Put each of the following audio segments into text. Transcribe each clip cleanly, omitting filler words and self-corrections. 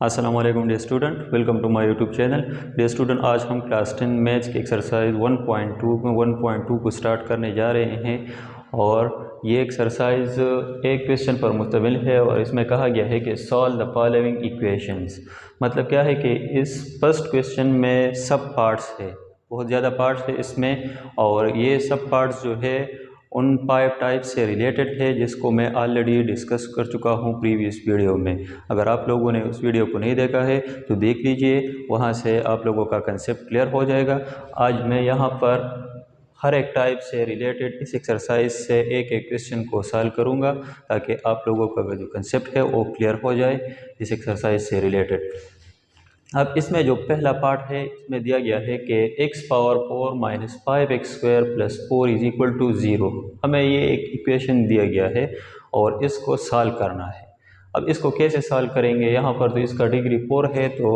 अस्सलाम वालेकुम dear student, welcome to my YouTube channel. Dear student, आज हम क्लास 10 मैथ्स की एक्सरसाइज 1.2 को स्टार्ट करने जा रहे हैं और ये एक्सरसाइज एक क्वेश्चन पर मुश्तमिल है और इसमें कहा गया है कि सॉल्व द फॉलोइंग इक्वेशंस। मतलब क्या है कि इस फर्स्ट क्वेश्चन में सब पार्ट्स है, बहुत ज़्यादा पार्ट्स है इसमें, और ये सब पार्ट्स जो है उन 5 टाइप से रिलेटेड है जिसको मैं ऑलरेडी डिस्कस कर चुका हूँ प्रीवियस वीडियो में। अगर आप लोगों ने उस वीडियो को नहीं देखा है तो देख लीजिए, वहाँ से आप लोगों का कंसेप्ट क्लियर हो जाएगा। आज मैं यहाँ पर हर एक टाइप से रिलेटेड इस एक्सरसाइज से एक एक क्वेश्चन को सॉल्व करूँगा ताकि आप लोगों का जो कंसेप्ट है वो क्लियर हो जाए इस एक्सरसाइज से रिलेटेड। अब इसमें जो पहला पार्ट है इसमें दिया गया है कि x power 4 minus 5x² plus 4 is equal to 0। हमें ये एक इक्वेशन दिया गया है और इसको सॉल्व करना है। अब इसको कैसे सॉल्व करेंगे, यहाँ पर तो इसका डिग्री 4 है तो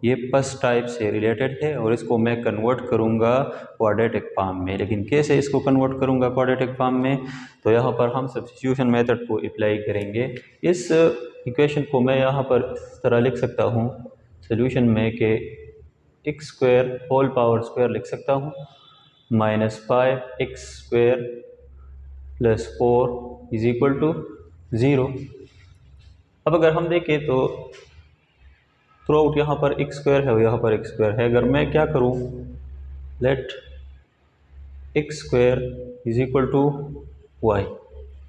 ये फर्स्ट टाइप से रिलेटेड है और इसको मैं कन्वर्ट करूँगा क्वाड्रेटिक फॉर्म में। लेकिन कैसे इसको कन्वर्ट करूँगा क्वाड्रेटिक फॉर्म में, तो यहाँ पर हम सब्स्टिट्यूशन मेथड को अप्लाई करेंगे। इस इक्वेशन को मैं यहाँ पर इस तरह लिख सकता हूँ सोल्यूशन में कि x² होल पावर स्क्वायर लिख सकता हूँ minus 5x² plus 4 is equal to 0। अब अगर हम देखें तो थ्रू आउट यहाँ पर x² है और यहाँ पर x² है। अगर मैं क्या करूँ, let x² is equal to y।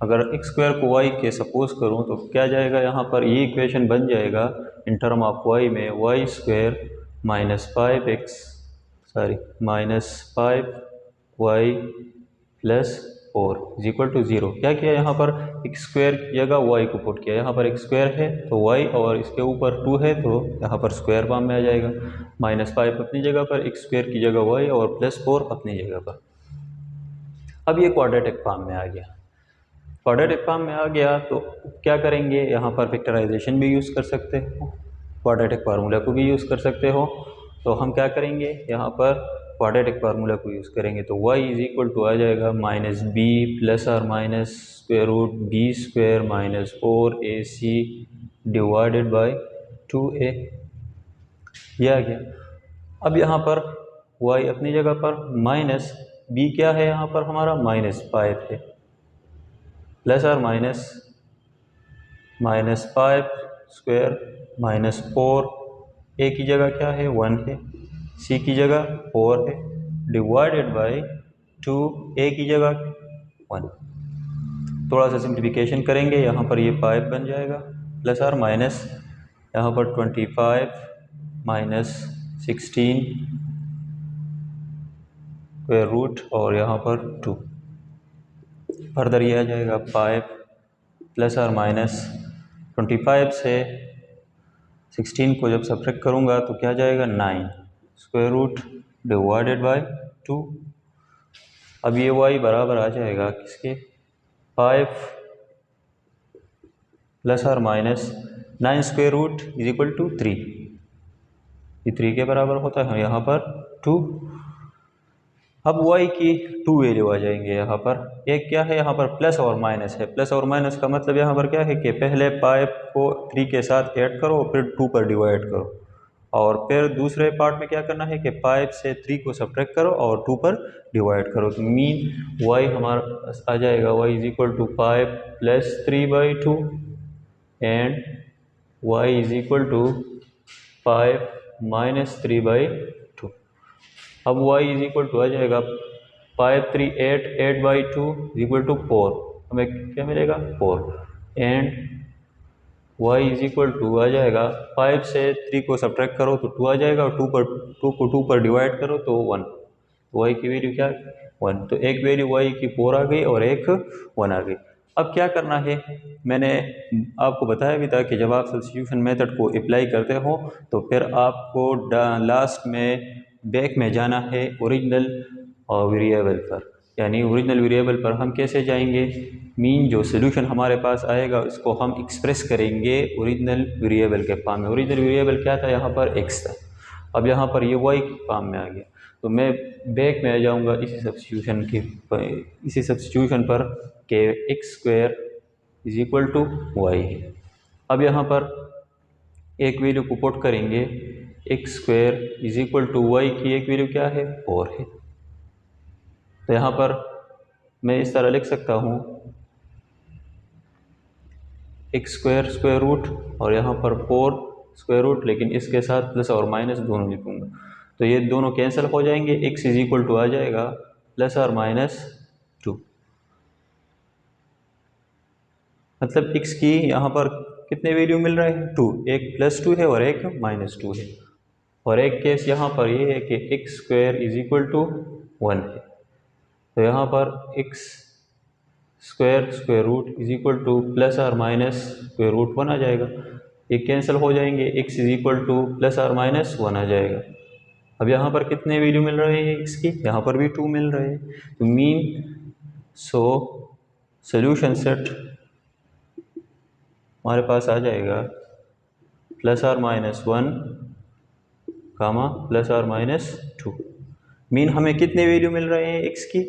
अगर x² को y के सपोज करूँ तो क्या जाएगा, यहाँ पर ये इक्वेशन बन जाएगा इन टर्म ऑफ y में y² minus 5y plus 4 is equal to 0। क्या किया, यहाँ पर x² की जगह y को पुट किया। यहाँ पर x² है तो y और इसके ऊपर 2 है तो यहाँ पर स्क्वायर फॉर्म में आ जाएगा। माइनस 5 अपनी जगह पर, x² की जगह y और प्लस 4 अपनी जगह पर। अब ये क्वाड्रेटिक फॉर्म में आ गया। क्वाड्रेटिक फॉर्म में आ गया तो क्या करेंगे, यहाँ पर फैक्टराइजेशन भी यूज़ कर सकते हो, क्वाड्रेटिक फार्मूला को भी यूज़ कर सकते हो। तो हम क्या करेंगे, यहाँ पर क्वाड्रेटिक फार्मूला को यूज़ करेंगे तो y इज इक्वल टू आ जाएगा माइनस बी प्लस और minus square root b² minus 4ac divided by 2a। यह आ गया। अब यहाँ पर y अपनी जगह पर, माइनस b क्या है, यहाँ पर हमारा माइनस 5 है, प्लस और माइनस 5² माइनस 4, a की जगह क्या है 1 है, c की जगह 4 है, डिवाइडेड बाई 2, a की जगह 1। थोड़ा सा सिंप्लीफिकेशन करेंगे, यहाँ पर ये 5 बन जाएगा, प्लस और माइनस यहाँ पर 25 माइनस 16 स्क्वायर रूट और यहाँ पर 2। फर्दर ये आ जाएगा 5 प्लस और माइनस 25 से 16 को जब सब्ट्रैक्ट करूँगा तो क्या जाएगा 9 स्क्वायर रूट डिवाइडेड बाई 2। अब ये y बराबर आ जाएगा किसके, 5 प्लस और minus 9 square root is equal to 3। ये 3 के बराबर होता है, यहाँ पर 2। अब y की 2 वैल्यू आ जाएंगे यहाँ पर। एक क्या है, यहाँ पर प्लस और माइनस है। प्लस और माइनस का मतलब यहाँ पर क्या है कि पहले 5 को 3 के साथ ऐड करो फिर 2 पर डिवाइड करो, और फिर दूसरे पार्ट में क्या करना है कि 5 से 3 को सब्ट्रैक्ट करो और 2 पर डिवाइड करो। तो मीन y हमारा आ जाएगा y is equal to 5 plus 3/2 and y is equal to 5 minus 3/2। अब y इज इक्वल टू आ जाएगा 5 3 8 8/2 इज इक्वल टू 4। हमें क्या मिलेगा 4 and y is equal to आ जाएगा 5 से 3 को सब्ट्रैक्ट करो तो 2 आ जाएगा और 2 को 2 पर डिवाइड करो तो 1। तो y की वैल्यू क्या 1। तो एक वैल्यू y की 4 आ गई और एक 1 आ गई। अब क्या करना है, मैंने आपको बताया भी था कि जब आप सब्स्टिट्यूशन मेथड को अप्लाई करते हो तो फिर आपको लास्ट में बैक में जाना है ओरिजिनल वेरिएबल पर। यानी ओरिजिनल वेरिएबल पर हम कैसे जाएंगे, मीन जो सोल्यूशन हमारे पास आएगा उसको हम एक्सप्रेस करेंगे ओरिजिनल वेरिएबल के फॉर्म में। ओरिजिनल वेरिएबल क्या था, यहाँ पर x था, अब यहाँ पर ये y के फॉर्म में आ गया। तो मैं बैक में आ जाऊँगा इसी सब्स्टिट्यूशन पर कि x² is equal to y है। अब यहाँ पर एक वैल्यू को पुट करेंगे, x square is equal to y की एक वैल्यू क्या है 4 है। तो यहाँ पर मैं इस तरह लिख सकता हूँ एक्स स्क्वायर स्क्वायर रूट और यहाँ पर 4 स्क्वायर रूट, लेकिन इसके साथ प्लस और माइनस दोनों लिखूँगा। तो ये दोनों कैंसिल हो जाएंगे, एक्स इज इक्वल टू आ जाएगा प्लस और माइनस 2। मतलब x की यहाँ पर कितने वैल्यू मिल रहे हैं 2, एक प्लस 2 है और एक माइनस 2 है। और एक केस यहाँ पर ये है कि x square is equal to 1 है। तो यहाँ पर x square square root is equal to plus और माइनस स्क्वायर रूट 1 आ जाएगा। ये कैंसिल हो जाएंगे, x is equal to plus और माइनस 1 आ जाएगा। अब यहाँ पर कितने वैल्यू मिल रहे हैं एक्स की, यहाँ पर भी 2 मिल रहे हैं। तो मीन सोल्यूशन सेट हमारे पास आ जाएगा प्लस और माइनस 1 कामा प्लस और माइनस 2। मीन हमें कितने वैल्यू मिल रहे हैं एक्स की,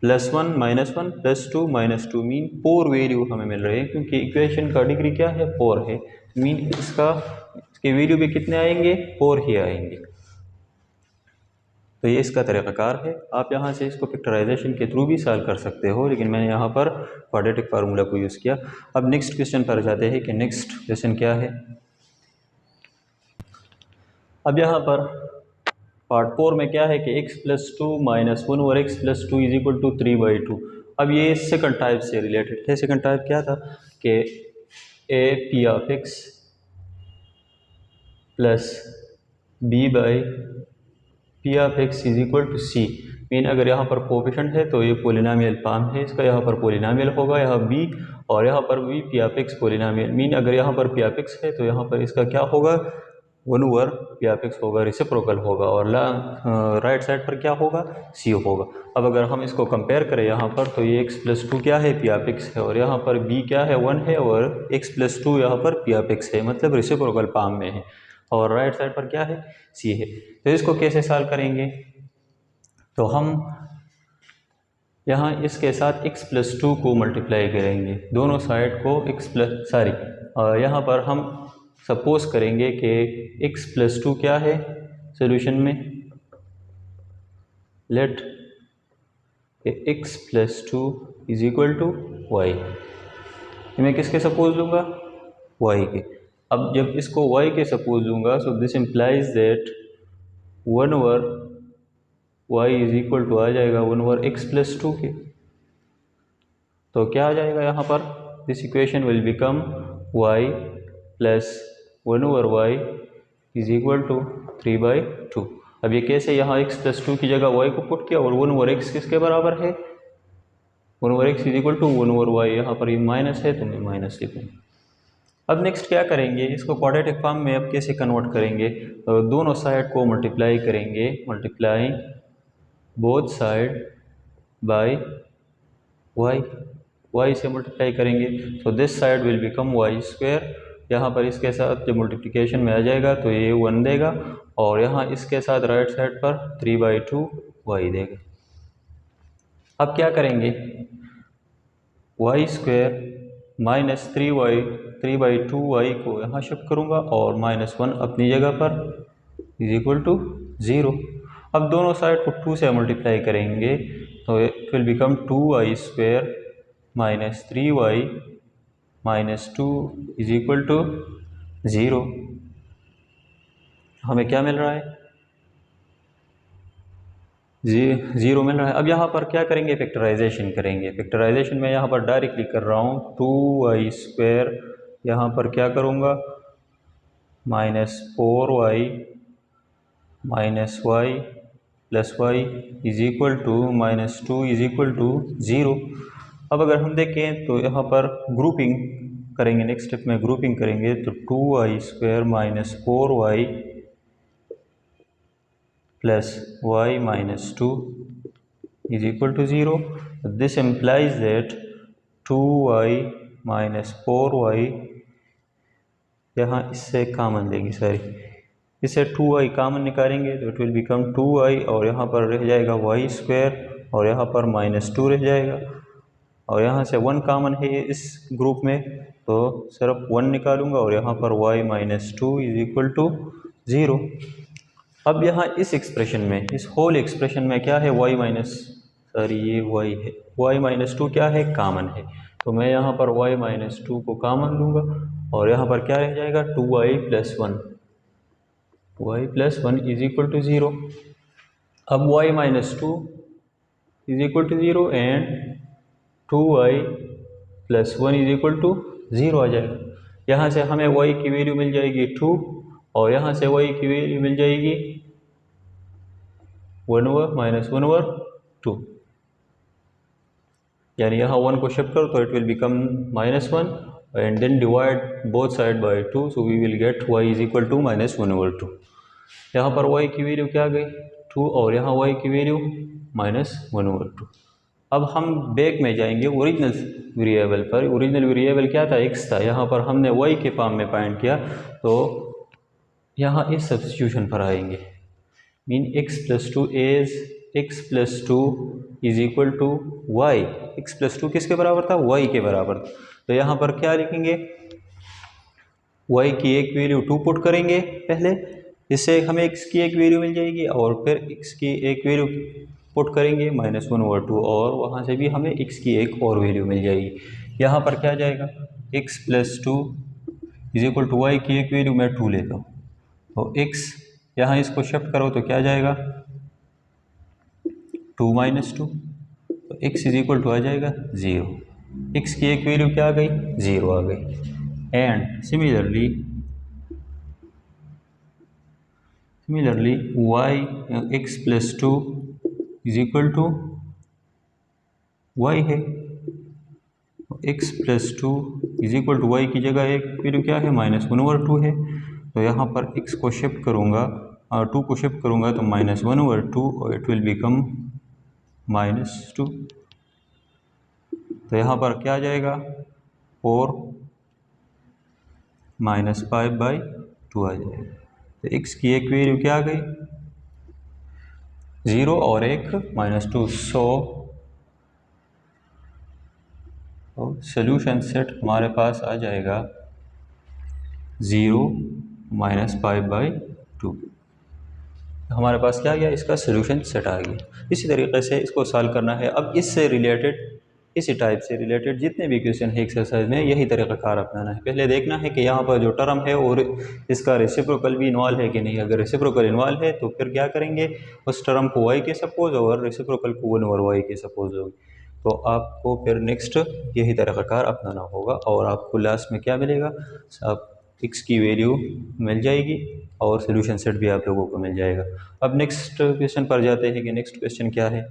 +1 -1 +2 -2, मीन 4 वैल्यू हमें मिल रहे हैं, क्योंकि इक्वेशन का डिग्री क्या है 4 है। मीन इसके वैल्यू भी कितने आएंगे 4 ही आएंगे। तो ये इसका तरीक़ाकार है। आप यहाँ से इसको फैक्टराइजेशन के थ्रू भी सॉल्व कर सकते हो, लेकिन मैंने यहाँ पर क्वाड्रेटिक फार्मूला को यूज़ किया। अब नेक्स्ट क्वेश्चन पर जाते हैं कि नेक्स्ट क्वेश्चन क्या है। अब यहाँ पर पार्ट 4 में क्या है कि x + 2 - 1 और x + 2 इज इक्वल टू 3/2। अब ये सेकंड टाइप से रिलेटेड थे। सेकंड टाइप क्या था कि a p of x plus b by p of x is equal to c। Mean अगर यहाँ पर कोफिशिएंट है तो ये पोलिनोमियल फॉर्म है इसका, यहाँ पर पोलिनोमियल होगा, यहाँ b और यहाँ पर भी p of x polynomial. Mean अगर यहाँ पर p ऑफ x है तो यहाँ पर इसका क्या होगा 1 p ऑफ x होगा, रेसिप्रोकल होगा, और राइट साइड पर क्या होगा c होगा। अब अगर हम इसको कंपेयर करें यहाँ पर तो ये x + 2 क्या है p ऑफ x है, और यहाँ पर b क्या है 1 है, और x + 2 यहाँ पर p ऑफ x है, मतलब रेसिप्रोकल फॉर्म में है, और राइट साइड पर क्या है c है। तो इसको कैसे सॉल्व करेंगे, तो हम यहाँ इसके साथ x + 2 को मल्टीप्लाई करेंगे, दोनों साइड को यहाँ पर हम सपोज करेंगे कि x + 2 क्या है सॉल्यूशन में, let x + 2 is equal to y। मैं किसके सपोज लूँगा y के। अब जब इसको y के सपोज लूँगा so this implies that 1 y is equal to आ जाएगा 1 x + 2 के। तो क्या आ जाएगा यहाँ पर, this equation will become y plus 1 y is equal to 3/2। अब ये कैसे, यहाँ x + 2 की जगह y को पुट किया और 1 x किसके बराबर है 1 x is equal to 1 y, यहाँ पर ये माइनस है तो मैं माइनस लिखूँ। अब नेक्स्ट क्या करेंगे, इसको क्वाड्रेटिक फॉर्म में अब कैसे कन्वर्ट करेंगे, तो दोनों साइड को मल्टीप्लाई करेंगे, multiply both side bye y से मल्टीप्लाई करेंगे, तो this side will become y²। यहाँ पर इसके साथ जब मल्टीप्लिकेशन में आ जाएगा तो ये 1 देगा, और यहाँ इसके साथ राइट साइड पर 3/2 y देगा। अब क्या करेंगे, y² माइनस 3/2 y को यहाँ शिफ्ट करूँगा और -1 अपनी जगह पर इज इक्वल टू 0। अब दोनों साइड को 2 से मल्टीप्लाई करेंगे तो it will become 2y² minus 3y minus 2 is equal to 0। हमें क्या मिल रहा है 0 मिल रहा है। अब यहाँ पर क्या करेंगे, फैक्टराइजेशन करेंगे। फैक्टराइजेशन में यहाँ पर डायरेक्टली कर रहा हूँ, 2y² यहाँ पर क्या करूँगा -4y minus y plus y is equal to -2 is equal to 0। अब अगर हम देखें तो यहाँ पर ग्रुपिंग करेंगे, नेक्स्ट स्टेप में ग्रुपिंग करेंगे, तो 2y² minus 4y plus y minus 2 is equal to 0। This implies that 2y minus 4y, यहाँ इससे कामन लेंगे, इससे 2y कामन निकालेंगे तो इट विल बिकम 2y, और यहाँ पर रह जाएगा y² और यहाँ पर -2 रह जाएगा, और यहाँ से 1 कॉमन है इस ग्रुप में, तो सिर्फ 1 निकालूंगा और यहाँ पर y minus 2 is equal to 0। अब यहाँ इस एक्सप्रेशन में, इस होल एक्सप्रेशन में क्या है, y माइनस, सॉरी ये y है, y माइनस 2 क्या है, कॉमन है। तो मैं यहाँ पर y माइनस 2 को कॉमन लूँगा और यहाँ पर क्या रह जाएगा, 2y plus 1, y plus 1 is equal to 0। अब y minus 2 is equal to 0 and 2y plus 1 is equal to 0 आ जाएगा। यहाँ से हमें y की वैल्यू मिल जाएगी 2 और यहाँ से y की वैल्यू मिल जाएगी 1 माइनस 1/2, यानी यहाँ 1 को शिफ्ट करो तो it will become -1 and then divide both side by 2, so we will get y is equal to -1/2। यहाँ पर y की वैल्यू क्या आ गई, 2 और यहाँ y की वैल्यू -1/2। अब हम बैक में जाएंगे ओरिजिनल वेरिएबल पर। ओरिजिनल वेरिएबल क्या था, x था। यहाँ पर हमने y के फॉर्म में फाइंड किया, तो यहाँ इस सब्स्टिट्यूशन पर आएंगे, mean x plus 2 is x plus 2 is equal to y। x plus 2 किसके बराबर था, y के बराबर। तो यहाँ पर क्या लिखेंगे, y की एक वैल्यू 2 पुट करेंगे पहले, इससे हमें x की एक वैल्यू मिल जाएगी और फिर x की एक वैल्यू पुट करेंगे -1/2 और वहाँ से भी हमें x की एक और वैल्यू मिल जाएगी। यहाँ पर क्या जाएगा, x plus 2 is equal to y की एक वैल्यू मैं 2 लेता हूँ, तो x यहाँ इसको शिफ्ट करो तो क्या जाएगा 2 माइनस 2, तो x इज इक्वल टू आ जाएगा 0। x की एक वैल्यू क्या आ गई, 0 आ गई। And similarly y x plus 2 is equal to y है, x plus 2 is equal to y की जगह एक वैल्यू क्या है, -1/2 है। तो यहाँ पर x को शिफ्ट करूँगा और 2 को शिफ्ट करूँगा तो -1/2 और इट विल बिकम -2। तो यहाँ पर क्या आ जाएगा, 4 -5/2 आ जाएगा। तो x की एक वैल्यू क्या आ गई, 0 और एक -2। सो सोल्यूशन सेट हमारे पास आ जाएगा 0 -5/2। हमारे पास क्या गया, इसका सोल्यूशन सेट आ गया। इसी तरीके से इसको सॉल्व करना है। अब इससे रिलेटेड, इसी टाइप से रिलेटेड जितने भी क्वेश्चन है एक्सरसाइज में, यही तरीक़ाकार अपनाना है। पहले देखना है कि यहाँ पर जो टर्म है और इसका रेसिप्रोकल भी इन्वॉल्व है कि नहीं। अगर रेसिप्रोकल इन्वॉल्व है तो फिर क्या करेंगे, उस टर्म को y के सपोज और रेसिप्रोकल को 1/y के सपोज होगी। तो आपको फिर नेक्स्ट यही तरीक़ाकार अपनाना होगा और आपको लास्ट में क्या मिलेगा, आप x की वैल्यू मिल जाएगी और सोल्यूशन सेट भी आप लोगों को मिल जाएगा। अब नेक्स्ट क्वेश्चन पर जाते हैं कि नेक्स्ट क्वेश्चन क्या है।